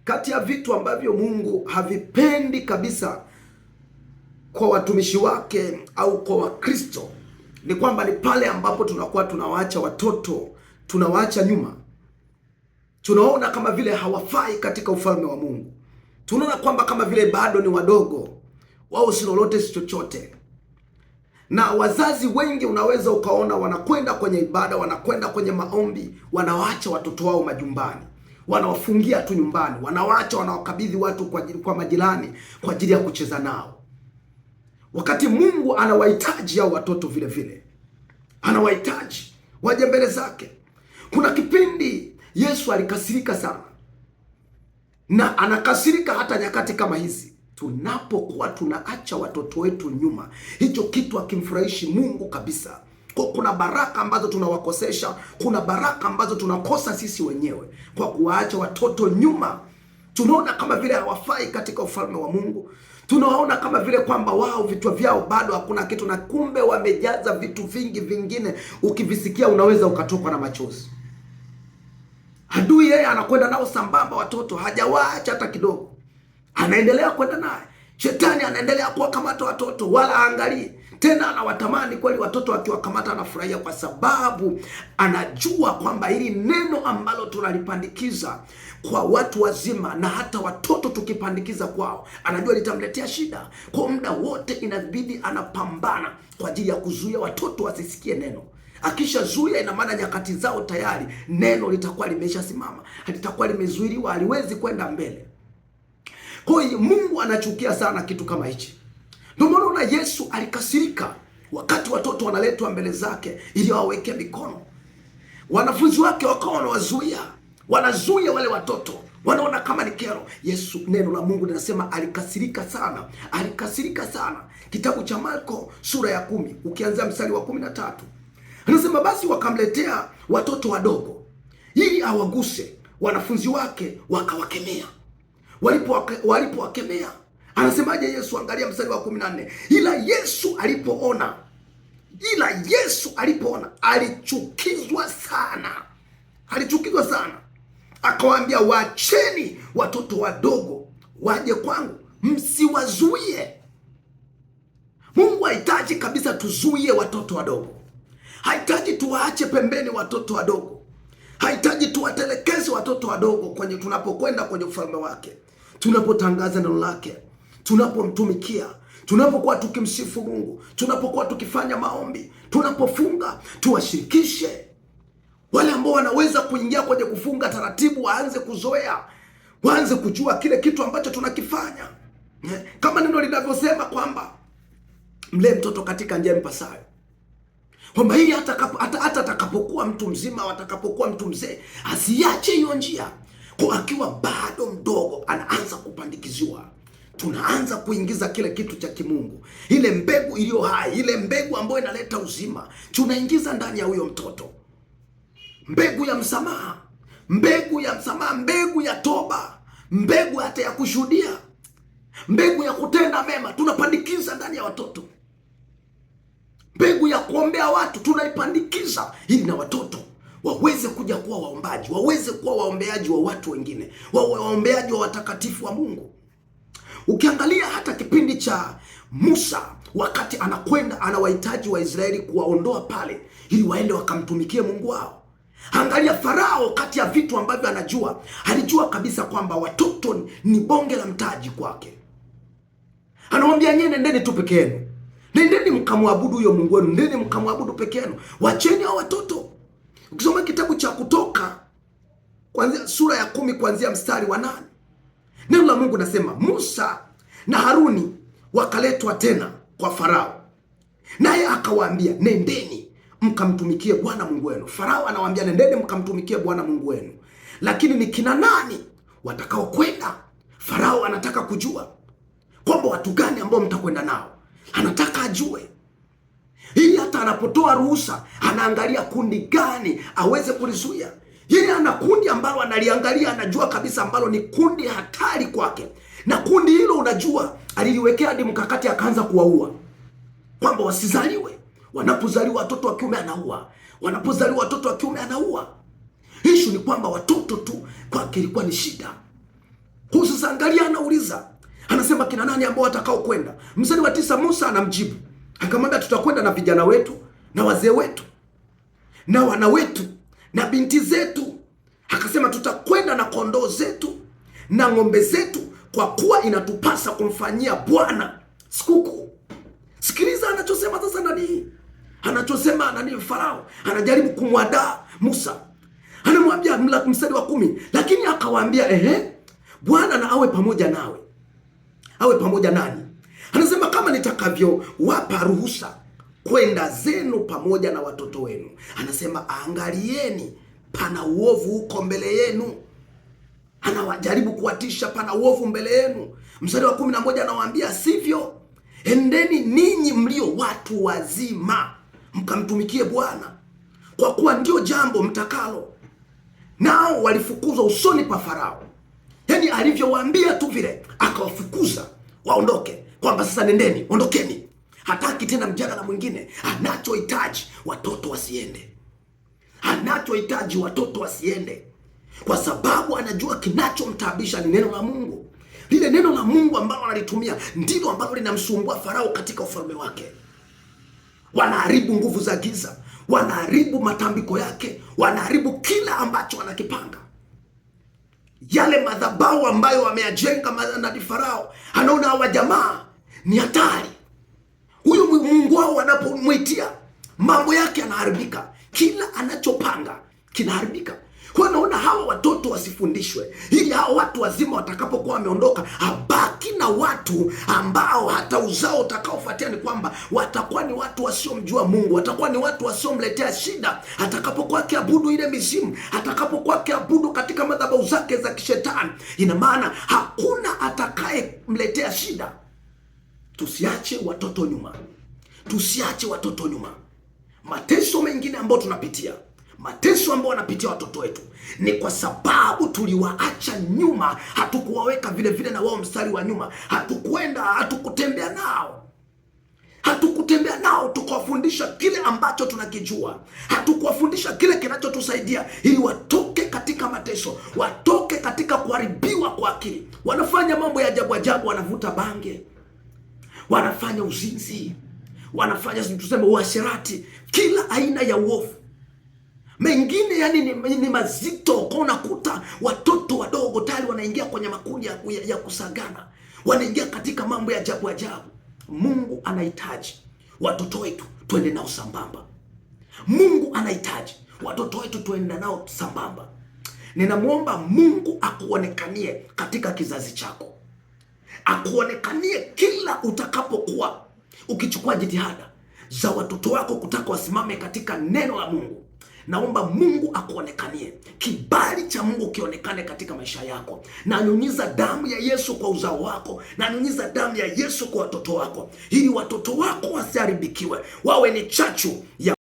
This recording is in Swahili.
Kati ya vitu ambavyo Mungu havipendi kabisa kwa watumishi wake au kwa Wakristo ni kwamba ni pale ambapo tunakuwa tunawaacha watoto, tunawaacha nyuma. Tunaona kama vile hawafai katika ufalme wa Mungu. Tunaona kwamba kama vile bado ni wadogo, wao si lolote si chochote. Na wazazi wengi unaweza ukaona wanakwenda kwenye ibada, wanakwenda kwenye maombi, wanawaacha watoto wao majumbani, wanawafungia tu nyumbani, wanawaacha, wanawakabidhi watu kwa majirani kwa ajili ya kucheza nao, wakati Mungu anawahitaji hao watoto vile vile, anawahitaji waje mbele zake. Kuna kipindi Yesu alikasirika sana, na anakasirika hata nyakati kama hizi tunapokuwa tunaacha watoto wetu nyuma. Hicho kitu hakimfurahishi Mungu kabisa. Kuna baraka ambazo tunawakosesha, kuna baraka ambazo tunakosa sisi wenyewe kwa kuwaacha watoto nyuma. Tunaona kama vile hawafai katika ufalme wa Mungu. Tunaona kama vile kwamba wao vichwa vyao bado hakuna kitu, na kumbe wamejaza vitu vingi vingine. Ukivisikia unaweza ukatokwa na machozi. Adui yeye anakwenda nao sambamba watoto, hajawaacha hata kidogo, anaendelea kwenda naye. Shetani anaendelea kuwakamata watoto, wala angalii tena, anawatamani kweli watoto. Akiwakamata anafurahia, kwa sababu anajua kwamba hili neno ambalo tunalipandikiza kwa watu wazima na hata watoto tukipandikiza kwao, anajua litamletea shida. Kwa muda wote inabidi anapambana kwa ajili ya kuzuia watoto wasisikie neno. Akishazuia, ina maana nyakati zao tayari neno litakuwa limeshasimama, litakuwa limezuiliwa, haliwezi kwenda mbele. Kwa hiyo Mungu anachukia sana kitu kama hichi. Ndio maana Yesu alikasirika wakati watoto wanaletwa mbele zake ili waweke mikono. Wanafunzi wake wakawa wanazuia wale watoto, wanaona kama ni kero. Yesu, neno la Mungu linasema alikasirika sana. Kitabu cha Marko sura ya 10 ukianzia mstari wa 13. Anasema basi wakamletea watoto wadogo ili awaguse. Wanafunzi wake wakawakemea. Walipowakemea, anasemaje Yesu? Angalia mstari wa 14. Ila Yesu alipoona alichukizwa sana. Akawaambia, waacheni watoto wadogo waje kwangu, msiwazuie. Mungu hahitaji kabisa tuzuie watoto wadogo. Hahitaji tuwaache pembeni watoto wadogo. Hahitaji tuwatelekeze watoto wadogo tunapokwenda kwenye ufalme wake, tunapotangaza neno lake, tunapomtumikia, tunapokuwa tukimsifu Mungu, tunapokuwa tukifanya maombi, tunapofunga. Tuwashirikishe wale ambao wanaweza kuingia kwenye kufunga taratibu, waanze kuzoea, waanze kujua kile kitu ambacho tunakifanya, kama neno linavyosema kwamba mlee mtoto katika njia impasayo, kwamba hili hata atakapokuwa mtu mzima, atakapokuwa mtu mzee, asiache hiyo njia. Kwa akiwa bado mdogo anaanza kupandikiziwa, tunaanza kuingiza kile kitu cha kimungu, ile mbegu iliyo hai, ile mbegu ambayo inaleta uzima, tunaingiza ndani ya huyo mtoto. Mbegu ya msamaha, mbegu ya toba, mbegu hata ya kushuhudia, mbegu ya kutenda mema tunapandikiza ndani ya watoto. Mbegu ya kuombea watu tunaipandikiza ili na watoto waweze kuja kuwa waombaji, waweze kuwa waombeaji wa watu wengine, waombeaji wa watakatifu wa Mungu. Ukiangalia hata kipindi cha Musa, wakati anakwenda anawahitaji Waisraeli kuwaondoa pale ili waende wakamtumikie Mungu wao. Angalia Farao, kati ya vitu ambavyo alijua kabisa kwamba watoto ni bonge la mtaji kwake. Anamwambia, nyinyi nendeni tu peke yenu, nendeni mkamwabudu huyo Mungu wenu, nendeni mkamwabudu peke yenu, wacheni hao watoto. Ukisoma kitabu cha Kutoka kuanzia sura ya 10 kuanzia mstari wa 8, neno la Mungu nasema, Musa na Haruni wakaletwa tena kwa Farao, naye akawaambia, nendeni mkamtumikie Bwana Mungu wenu. Farao anawaambia, nendeni mkamtumikie Bwana Mungu wenu, lakini ni kina nani watakao kwenda? Farao anataka kujua kwamba watu gani ambao mtakwenda nao, anataka ajue, ili hata anapotoa ruhusa anaangalia kundi gani aweze kulizuia. Yeye ana kundi ambalo analiangalia, anajua kabisa ambalo ni kundi hatari kwake, na kundi hilo unajua aliliwekea hadi mkakati, akaanza kuwaua kwamba wasizaliwe. Wanapozaliwa watoto wa kiume anaua, wanapozaliwa watoto wa kiume anaua. Issue ni kwamba watoto tu kwake ilikuwa ni shida. Sasa angalia, anauliza, anasema kina nani ambao watakao kwenda? Mstari wa 9, Musa anamjibu akamwambia, tutakwenda na vijana wetu na wazee wetu na wana wetu na binti zetu. Akasema tutakwenda na kondoo zetu na ng'ombe zetu, kwa kuwa inatupasa kumfanyia Bwana sikukuu. Sikiliza anachosema sasa nani? Anachosema nani? Farao anajaribu kumwadaa Musa. Anamwambia mstari wa 10, lakini akawaambia, Bwana na awe pamoja nawe. Awe pamoja nani? Anasema kama nitakavyowapa ruhusa kwenda zenu pamoja na watoto wenu. Anasema angalieni, pana uovu huko mbele yenu. Anawajaribu kuwatisha, pana uovu mbele yenu. Mstari wa 11 anawaambia, sivyo, endeni ninyi mlio watu wazima mkamtumikie Bwana, kwa kuwa ndio jambo mtakalo. Nao walifukuzwa usoni pa Farao. Yaani alivyowaambia tu vile akawafukuza waondoke, kwamba sasa nendeni, ondokeni. Hataki tena mjadala mwingine. Anachohitaji watoto wasiende, anachohitaji watoto wasiende, kwa sababu anajua kinachomtaabisha ni neno la Mungu. Lile neno la Mungu ambalo analitumia ndilo ambalo linamsumbua Farao katika ufalme wake. Wanaharibu nguvu za giza, wanaharibu matambiko yake, wanaharibu kila ambacho wanakipanga. Yale madhabahu ambayo wameyajenga na Farao, anaona hawa jamaa ni hatari. Huyu Mungu wao wanapomwitia, mambo yake yanaharibika, kila anachopanga kinaharibika. Kwa naona hawa watoto wasifundishwe, ili hawa watu wazima watakapokuwa wameondoka, habaki na watu ambao hata uzao utakaofuatia ni kwamba watakuwa ni watu wasiomjua Mungu, watakuwa ni watu wasiomletea shida atakapokuwa akiabudu ile mizimu, atakapokuwa akiabudu katika madhabahu zake za kishetani. Ina maana hakuna atakayemletea shida. Tusiache watoto nyuma, tusiache watoto nyuma. Mateso mengine ambayo tunapitia, mateso ambayo wanapitia watoto wetu, ni kwa sababu tuliwaacha nyuma, hatukuwaweka vile vile na wao mstari wa nyuma, hatukutembea nao tukawafundisha kile ambacho tunakijua, hatukuwafundisha kile kinachotusaidia ili watoke katika mateso, watoke katika kuharibiwa kwa akili. Wanafanya mambo ya ajabu ajabu, wanavuta bange, wanafanya uzinzi, wanafanya tuseme uasherati, kila aina ya uovu. Mengine yani ni mazito. Kwa unakuta watoto wadogo tayari wanaingia kwenye makundi ya kusagana, wanaingia katika mambo ya ajabu ajabu. Mungu anahitaji watoto wetu tuende nao sambamba. Mungu anahitaji watoto wetu tuende nao sambamba. Ninamwomba Mungu akuonekanie katika kizazi chako, akuonekanie kila utakapokuwa ukichukua jitihada za watoto wako kutaka wasimame katika neno la Mungu. Naomba Mungu akuonekanie, kibali cha Mungu kionekane katika maisha yako. Na nyunyiza damu ya Yesu kwa uzao wako, na nyunyiza damu ya Yesu kwa watoto wako, ili watoto wako wasiharibikiwe, wawe ni chachu ya